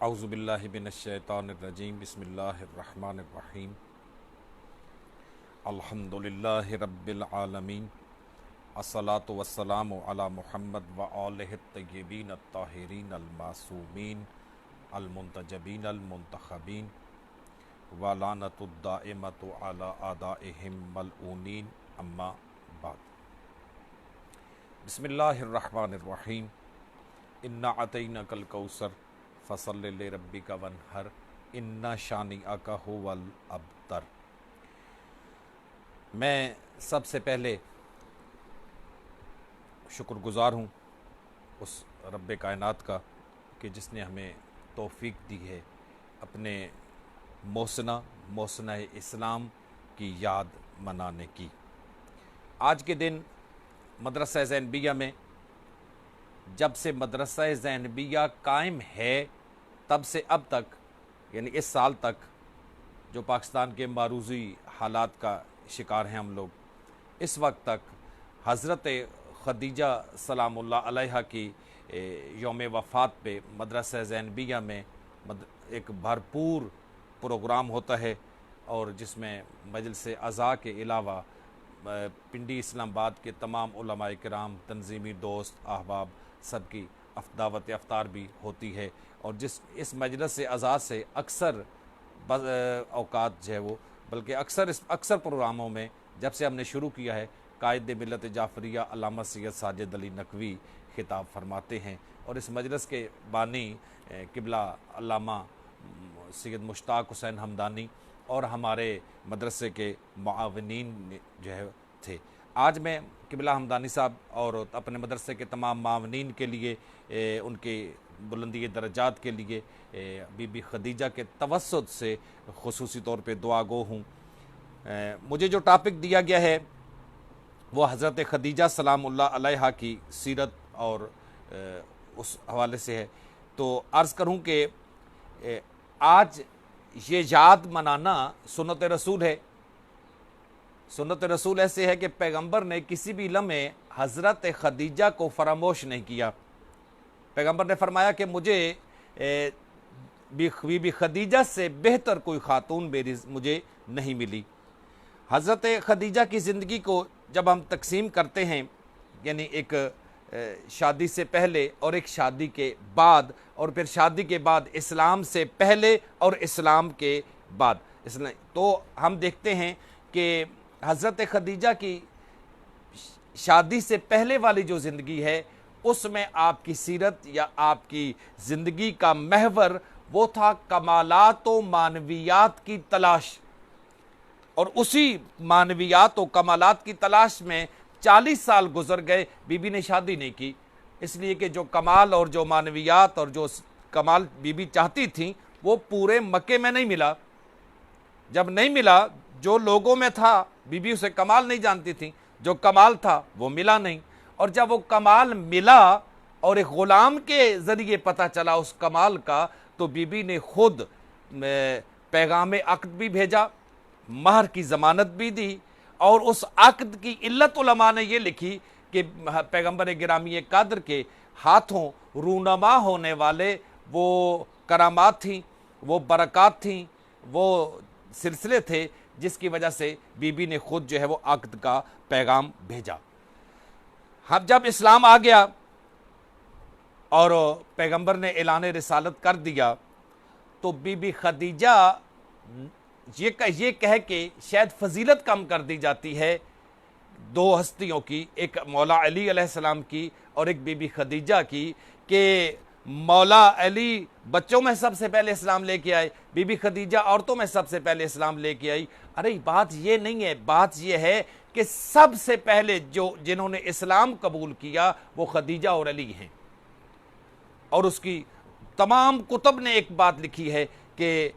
औज़ुबिल्लाहि मिनश्शैतानिर्रजीम बिस्मिल्लाहिर्रहमानिर्रहीम अल्हम्दुलिल्लाहि रब्बिल आलमीन अस्सलातु वस्सलामु अला मुहम्मद व आलिहि तय्यबीन अत्ताहिरीन अल-मासूमीन अल-मुंतजबीन अल-मुंतखबीन व लानतुद दाइमतु अला आदाइहिम मलऊनीन अम्मा बाद। बिस्मिल्लाहिर्रहमानिर्रहीम इन्ना अतैनाकल कौसर फसल्लि लिरब्बिका वन्हर इन्ना शानिअका हुवल अबतर। मैं सबसे पहले शुक्रगुज़ार हूँ उस रब्बे कायनात का कि जिसने हमें तौफ़ीक दी है अपने मोहसना इस्लाम की याद मनाने की। आज के दिन मदरसा ज़ैनबिया में जब से मदरसा ज़ैनबिया कायम है तब से अब तक यानी इस साल तक जो पाकिस्तान के मारूज़ी हालात का शिकार हैं हम लोग, इस वक्त तक हज़रत खदीजा सलामुल्लाह अलैहा की यौम वफ़ात पे मदरसा ज़ैनबिया में एक भरपूर प्रोग्राम होता है और जिसमें मजलिस अज़ा के अलावा पिंडी इस्लामाबाद के तमाम उलमाए किराम, तंजीमी दोस्त, अहबाब सबकी दावत अफ्तार भी होती है। और इस मजलिस अज़ा से अक्सर औकात जो है वो बल्कि अक्सर प्रोग्रामों में जब से हमने शुरू किया है कायद मिलत जाफरिया अल्लामा सैयद साजिद अली नकवी खिताब फरमाते हैं और इस मजलिस के बानी किबला अल्लामा सैयद मुश्ताक हुसैन हमदानी और हमारे मदरसे के मुआविनीन जो है थे। आज मैं किबला हमदानी साहब और अपने मदरसे के तमाम मुआविनीन के लिए उनके बुलंदी दर्जात के लिए बीबी खदीजा के तवस्सुत से खुसूसी तौर पे दुआ गो हूँ। मुझे जो टॉपिक दिया गया है वो हज़रत खदीजा सलामुल्लाह अलैहा की सीरत और उस हवाले से है। तो अर्ज़ करूँ कि आज ये याद मनाना सुन्नत रसूल है। सुन्नत रसूल ऐसे है कि पैगंबर ने किसी भी लम्हे हज़रत खदीजा को फरामोश नहीं किया। पैगंबर ने फरमाया कि मुझे बीबी खदीजा से बेहतर कोई खातून मुझे नहीं मिली। हज़रत खदीजा की ज़िंदगी को जब हम तकसीम करते हैं यानी एक शादी से पहले और एक शादी के बाद और फिर शादी के बाद इस्लाम से पहले और इस्लाम के बाद, तो हम देखते हैं कि हज़रत खदीजा की शादी से पहले वाली जो ज़िंदगी है उसमें आपकी सीरत या आपकी ज़िंदगी का महवर वो था कमालात व मानवियात की तलाश। और उसी मानवियात व कमालात की तलाश में 40 साल गुजर गए, बीबी ने शादी नहीं की, इसलिए कि जो कमाल और जो मानवियात और जो कमाल बीबी चाहती थी वो पूरे मक्के में नहीं मिला। जब नहीं मिला, जो लोगों में था बीबी उसे कमाल नहीं जानती थी, जो कमाल था वो मिला नहीं। और जब वो कमाल मिला और एक ग़ुलाम के ज़रिए पता चला उस कमाल का, तो बीबी ने खुद पैगाम अक़द भी भेजा, महर की ज़मानत भी दी और उस अक़द की इल्लत उलमा ने ये लिखी कि पैगंबर गिरामी कादर के हाथों रूनमा होने वाले वो करामात थी, वो बरक़ात थी, वो सिलसिले थे जिसकी वजह से बीबी ने खुद जो है वो अक़द का पैगाम भेजा। हम जब इस्लाम आ गया और पैगंबर ने ऐलान रिसालत कर दिया तो बीबी खदीजा ये कह के शायद फजीलत कम कर दी जाती है दो हस्तियों की, एक मौला अली अलैहिस्सलाम की और एक बीबी खदीजा की, कि मौला अली बच्चों में सबसे पहले इस्लाम लेके आए, बीबी खदीजा औरतों में सबसे पहले इस्लाम लेके आई। अरे बात ये नहीं है, बात ये है कि सबसे पहले जिन्होंने इस्लाम कबूल किया वो खदीजा और अली हैं। और उसकी तमाम कुतुब ने एक बात लिखी है कि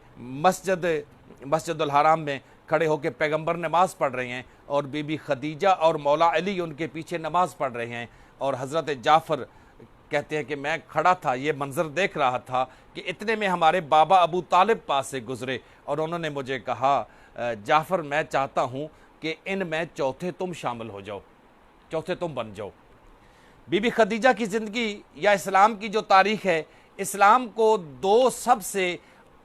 मस्जिदुल हराम में खड़े होकर पैगंबर नमाज पढ़ रहे हैं और बीबी खदीजा और मौला अली उनके पीछे नमाज पढ़ रहे हैं। और हज़रत जाफ़र कहते हैं कि मैं खड़ा था, ये मंज़र देख रहा था कि इतने में हमारे बाबा अबू तालिब पास से गुज़रे और उन्होंने मुझे कहा, जाफ़र मैं चाहता हूँ कि इनमें चौथे तुम शामिल हो जाओ, चौथे तुम बन जाओ। बीबी खदीजा की ज़िंदगी या इस्लाम की जो तारीख़ है इस्लाम को दो सबसे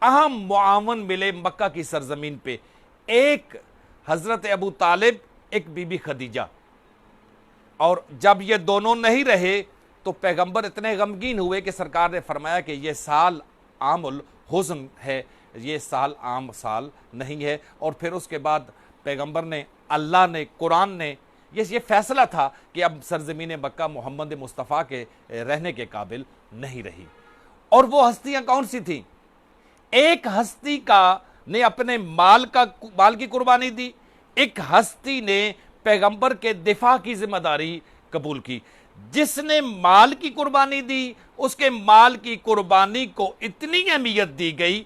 अहम मुआवन मिले मक्का की सरजमीन पे, एक हजरत अबू तालिब, एक बीबी खदीजा। और जब ये दोनों नहीं रहे तो पैगंबर इतने गमगीन हुए कि सरकार ने फरमाया कि ये साल आमुल हुज़्न है, ये साल आम साल नहीं है। और फिर उसके बाद पैगंबर ने, अल्लाह ने, कुरान ने ये फैसला था कि अब सरजमीन मक्का मोहम्मद मुस्तफ़ा के रहने के काबिल नहीं रही। और वो हस्तियां कौन सी थी? एक हस्ती ने अपने माल की कुर्बानी दी, एक हस्ती ने पैगंबर के दिफा की जिम्मेदारी कबूल की। जिसने माल की कुर्बानी दी, उसके माल की कुर्बानी को इतनी अहमियत दी गई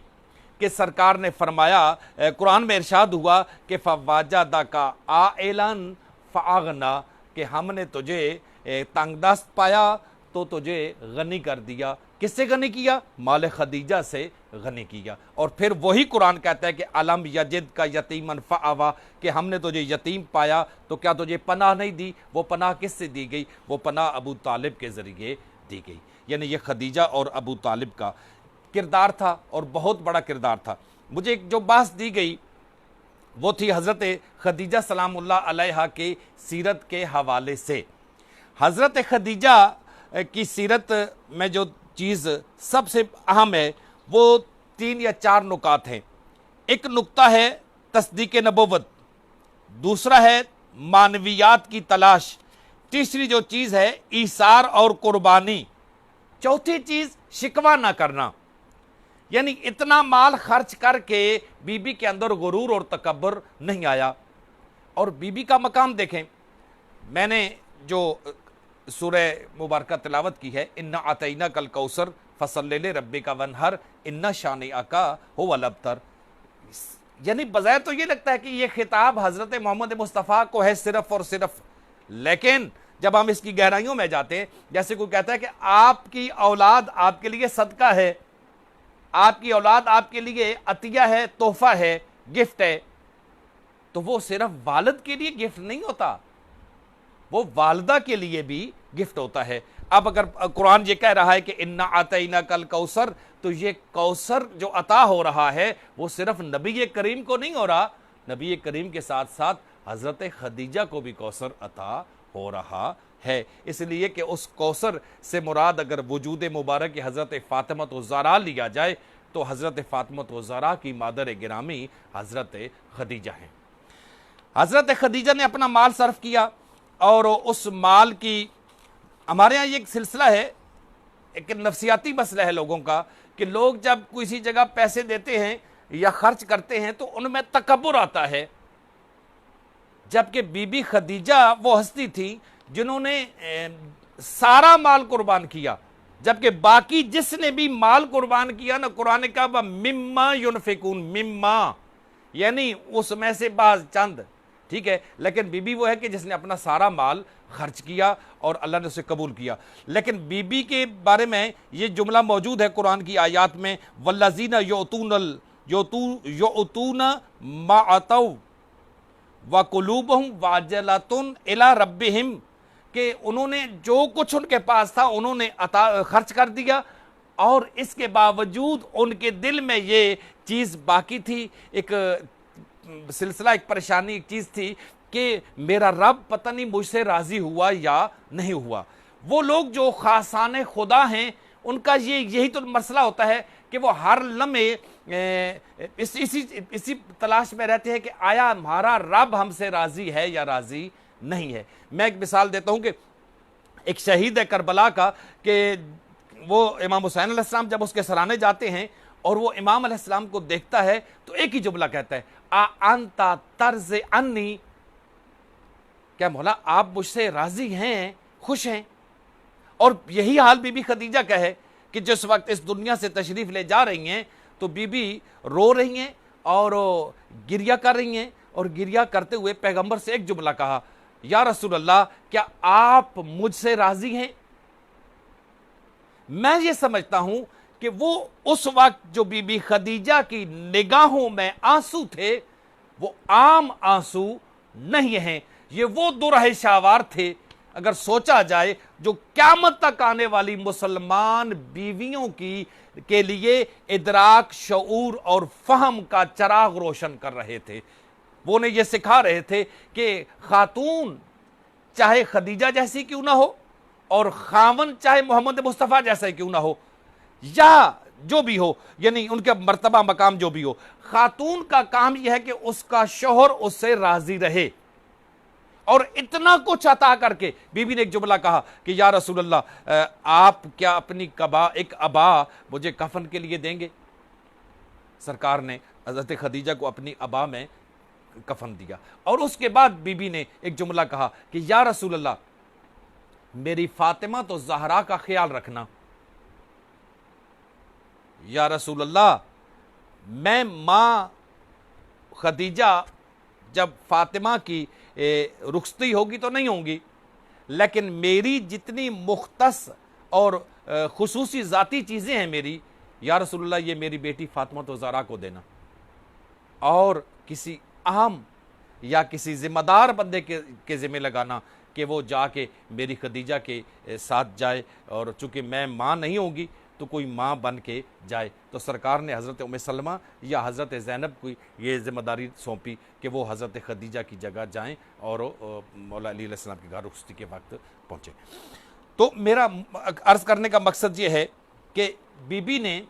कि सरकार ने फरमाया, कुरान में इरशाद हुआ कि फवाजादा का आइलन फ़अगना, कि हमने तुझे तंगदस्त पाया तो तुझे गनी कर दिया। किससे गनी किया? माल खदीजा से गनी किया। और फिर वही कुरान कहता है कि अलम यजिद का यतीमन फ़अवा, कि हमने तुझे यतीम पाया तो क्या तुझे पनाह नहीं दी? वो पनाह किससे दी गई? वो पनाह अबू तालिब के ज़रिए दी गई। यानी ये खदीजा और अबू तालिब का किरदार था और बहुत बड़ा किरदार था। मुझे एक जो बात दी गई वो थी हज़रत खदीजा सलामुल्लाह अलैहा के सीरत के हवाले से। हज़रत खदीजा की सीरत में जो चीज़ सबसे अहम है वो 3 या 4 नुकात हैं। एक नुक्ता है तस्दीक नबुव्वत, दूसरा है मानवियात की तलाश, तीसरी जो चीज़ है ईसार और कुर्बानी, चौथी चीज़ शिकवा ना करना। यानी इतना माल खर्च करके बीबी के अंदर गुरूर और तकब्बुर नहीं आया। और बीबी का मकाम देखें, मैंने जो सूरह मुबारक तिलावत की है, इन्ना अतैना कल कौसर फसल्ले रब्बी का वनहर इन्ना शानी आका हो वलबतर। यानी बज़ाहिर तो ये लगता है कि ये खिताब हज़रत मोहम्मद मुस्तफ़ा को है सिर्फ और सिर्फ, लेकिन जब हम इसकी गहराइयों में जाते हैं, जैसे कोई कहता है कि आपकी औलाद आपके लिए सदका है, आपकी औलाद आपके लिए अतिया है, तोहफा है, गिफ्ट है, तो वो सिर्फ वालिद के लिए गिफ्ट नहीं होता, वो वालदा के लिए भी गिफ्ट होता है। अब अगर कुरान ये कह रहा है कि इन्ना आतैना कल कौसर, तो ये कौसर जो अता हो रहा है वो सिर्फ नबी करीम को नहीं हो रहा, नबी करीम के साथ साथ हज़रत खदीजा को भी कौसर अता हो रहा है। इसलिए कि उस कौसर से मुराद अगर वजूद मुबारक की हज़रत फ़ातिमत ज़हरा लिया जाए तो हज़रत फ़ातिमत ज़हरा की मादर गिरामी हज़रत खदीजा हैं। हज़रत खदीजा ने अपना माल सर्फ किया और उस माल की, हमारे यहाँ ये एक सिलसिला है, एक नफसियाती मसला है लोगों का, कि लोग जब किसी जगह पैसे देते हैं या खर्च करते हैं तो उनमें तकब्बुर आता है। जबकि बीबी खदीजा वो हस्ती थी जिन्होंने सारा माल कुर्बान किया, जबकि बाकी जिसने भी माल कुर्बान किया ना, कुरान का मिम्मा युनफिकून, मिम्मा यानी उसमें से बाज चंद, ठीक है, लेकिन बीबी वो है कि जिसने अपना सारा माल खर्च किया और अल्लाह ने उसे कबूल किया। लेकिन बीबी के बारे में ये जुमला मौजूद है कुरान की आयत में, वल्लज़ीना युतून मा अतौ व कुलूबहुम वाजलतुन इला रब्बिहिम, कि उन्होंने जो कुछ उनके पास था उन्होंने खर्च कर दिया और इसके बावजूद उनके दिल में ये चीज़ बाकी थी, एक सिलसिला, एक परेशानी, एक चीज़ थी कि मेरा रब पता नहीं मुझसे राज़ी हुआ या नहीं हुआ। वो लोग जो खासाने खुदा हैं उनका यही तो मसला होता है कि वो हर लम्हे इसी तलाश में रहते हैं कि आया हमारा रब हमसे राज़ी है या राज़ी नहीं है। मैं एक मिसाल देता हूँ कि एक शहीद है करबला का, कि वो इमाम हुसैन अलैहिस्सलाम जब उसके सराने जाते हैं और वो इमाम अलैहिस्सलाम को देखता है तो एक ही जुमला कहता है, आ अंता तर्ज अन्नी, क्या मौला आप मुझसे राजी हैं, खुश हैं? और यही हाल बीबी खदीजा का है कि जिस वक्त इस दुनिया से तशरीफ ले जा रही हैं तो बीबी रो रही हैं और गिरिया कर रही हैं, और गिरिया करते हुए पैगंबर से एक जुमला कहा, या रसूल अल्लाह क्या आप मुझसे राजी हैं? मैं ये समझता हूं कि वो उस वक्त जो बीबी खदीजा की निगाहों में आंसू थे वो आम आंसू नहीं हैं, ये वो दुरह शावार थे अगर सोचा जाए, जो क़यामत तक आने वाली मुसलमान बीवियों की के लिए इदराक, शऊर और फहम का चराग रोशन कर रहे थे। वो उन्हें यह सिखा रहे थे कि खातून चाहे खदीजा जैसी क्यों ना हो और खावन चाहे मोहम्मद मुस्तफ़ा जैसा क्यों ना हो, या जो भी हो, यानी उनका मर्तबा मकाम जो भी हो, खातून का काम यह है कि उसका शोहर उससे राजी रहे। और इतना कुछ अता करके बीबी ने एक जुमला कहा कि या रसूल अल्लाह, आप क्या अपनी एक अबा मुझे कफन के लिए देंगे? सरकार ने हज़रत खदीजा को अपनी अबा में कफन दिया। और उसके बाद बीबी ने एक जुमला कहा कि या रसूल अल्लाह, मेरी फातिमा तो ज़हरा का ख्याल रखना। या रसूल अल्लाह, मैं माँ खदीजा जब फातिमा की रुखसती होगी तो नहीं होंगी, लेकिन मेरी जितनी मुख्तस और खुसूसी ज़ाती चीज़ें हैं मेरी, या रसूलुल्लाह, ये मेरी बेटी फातिमा तो ज़हरा को देना। और किसी अहम या किसी ज़िम्मेदार बंदे के ज़िम्मे लगाना कि वो जाके मेरी खदीजा के साथ जाए, और चूँकि मैं माँ नहीं होगी तो कोई माँ बन के जाए। तो सरकार ने हज़रत उम्मे सलमा या हज़रत ज़ैनब को ये ज़िम्मेदारी सौंपी कि वो हज़रत खदीजा की जगह जाएं और मौला अली अलैहिस्सलाम के घर रुखसती के वक्त पहुँचे। तो मेरा अर्ज़ करने का मकसद ये है कि बीबी ने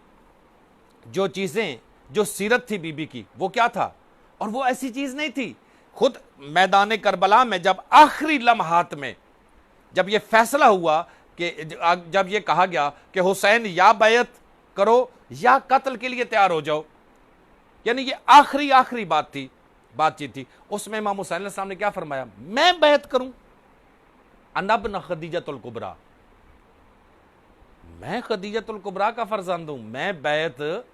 जो चीज़ें, जो सीरत थी बीबी की, वो क्या था? और वो ऐसी चीज़ नहीं थी। खुद मैदान करबला में जब आखिरी लम्हात में जब ये फैसला हुआ कि जब ये कहा गया कि हुसैन या बैत करो या कत्ल के लिए तैयार हो जाओ, यानी ये आखिरी बातचीत थी, उसमें इमाम हुसैन अलैहिस्सलाम ने क्या फरमाया? मैं बैत करूं, अना इब्न खदीजतुल कुबरा, मैं खदीजतुल कुबरा का फरजंद हूं, मैं बैत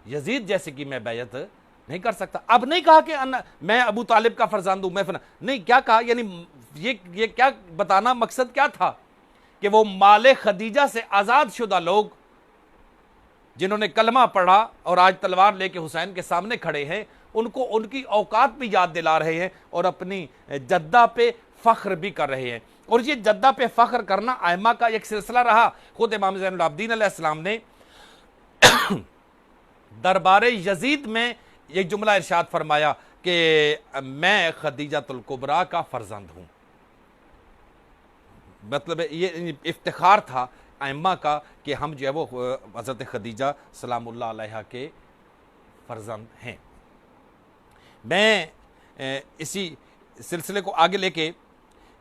यजीद जैसे कि मैं बैत नहीं कर सकता। अब नहीं कहा कि मैं अबू तालिब का फरजंद हूं, मैं नहीं, क्या कहा? यानी ये क्या बताना, मकसद क्या था? कि वो माले खदीजा से आज़ाद शुदा लोग जिन्होंने कलमा पढ़ा और आज तलवार लेके हुसैन के सामने खड़े हैं, उनको उनकी औकात भी याद दिला रहे हैं और अपनी जद्दा पे फ़ख्र भी कर रहे हैं। और ये जद्दा पे फ़ख्र करना आइमा का एक सिलसिला रहा। खुद इमाम ज़ैनुल आबिदीन अलैहिस्सलाम ने दरबार यजीद में एक जुमला इरशाद फरमाया कि मैं खदीजतुल कुबरा का फर्जंद हूं। मतलब ये इफ्तिखार था आइम्मा का कि हम जो है वो हज़रत खदीजा सलामुल्लाह अलैहा के फर्जंद हैं। मैं इसी सिलसिले को आगे लेके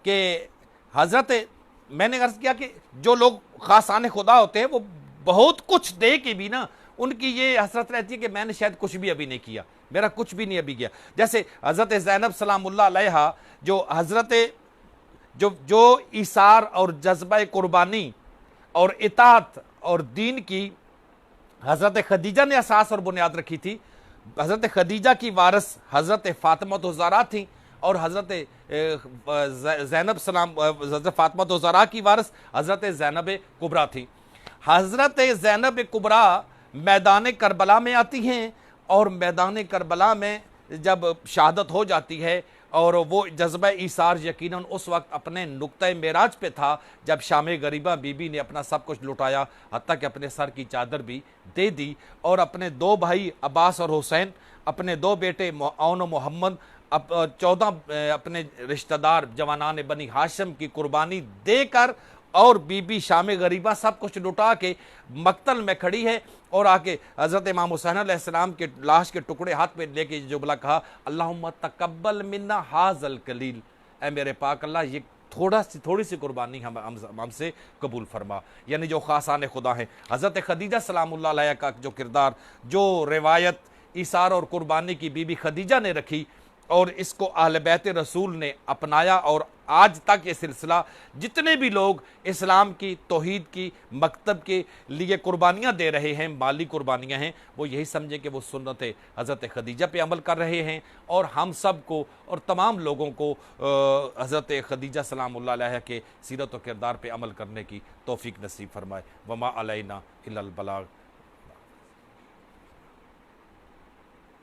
कि हज़रत, मैंने अर्ज़ किया कि जो लोग ख़ासाने खुदा होते हैं वो बहुत कुछ दे के भी ना, उनकी ये हसरत रहती है कि मैंने शायद कुछ भी अभी नहीं किया, मेरा कुछ भी नहीं अभी गया। जैसे हज़रत ज़ैनब सलामुल्लाह अलैहा, जो हज़रत जो इसार और जज्बा कुर्बानी और इताअत और दीन की हज़रत खदीजा ने असास और बुनियाद रखी थी। हज़रत खदीजा की वारिस हज़रत फातिमा तो ज़हरा थी और हज़रत ज़ैनब हज़रत फातिमा तो ज़हरा की वारिस हज़रत ज़ैनब कुबरा थी। हज़रत ज़ैनब कुबरा मैदान करबला में आती हैं और मैदान करबला में जब शहादत हो जाती है, और वो जज्बा ईसार यकीनन उस वक्त अपने नुक्ते मेराज पे था जब शाम गरीबा बीबी ने अपना सब कुछ लुटाया, हत्ता कि अपने सर की चादर भी दे दी, और अपने दो भाई अब्बास और हुसैन, अपने दो बेटे औन और मोहम्मद, 14 अपने रिश्तेदार जवानान बनी हाशिम की कुर्बानी देकर, और बीबी शाम गरीबा सब कुछ लुटा के मक्तल में खड़ी है और आके हज़रत इमाम हुसैन अलैहिस्सलाम के लाश के टुकड़े हाथ में लेके जुमला कहा, अल्लाहुम्मा तकब्बल मिन्ना हाज़ल कलील, ऐ मेरे पाक अल्लाह ये थोड़ी सी कुर्बानी हमसे कबूल फरमा। यानी जो ख़ासाने खुदा हैं, हज़रत खदीजा सलामुल्लाह अलैहा का जो किरदार, जो रिवायत ईसार और कुर्बानी की बीबी खदीजा ने रखी और इसको अहले बैत रसूल ने अपनाया, और आज तक ये सिलसिला जितने भी लोग इस्लाम की, तौहीद की, मकतब के लिए कुर्बानियाँ दे रहे हैं, माली कुर्बानियाँ हैं, वो यही समझें कि वो सुन्नत हज़रत खदीजा पे अमल कर रहे हैं। और हम सब को और तमाम लोगों को हज़रत खदीजा सलामुल्लाह अलैहा के सीरत व किरदार पे अमल करने की तौफीक नसीब फरमाए। वमा अलैना इल्लल बलाग।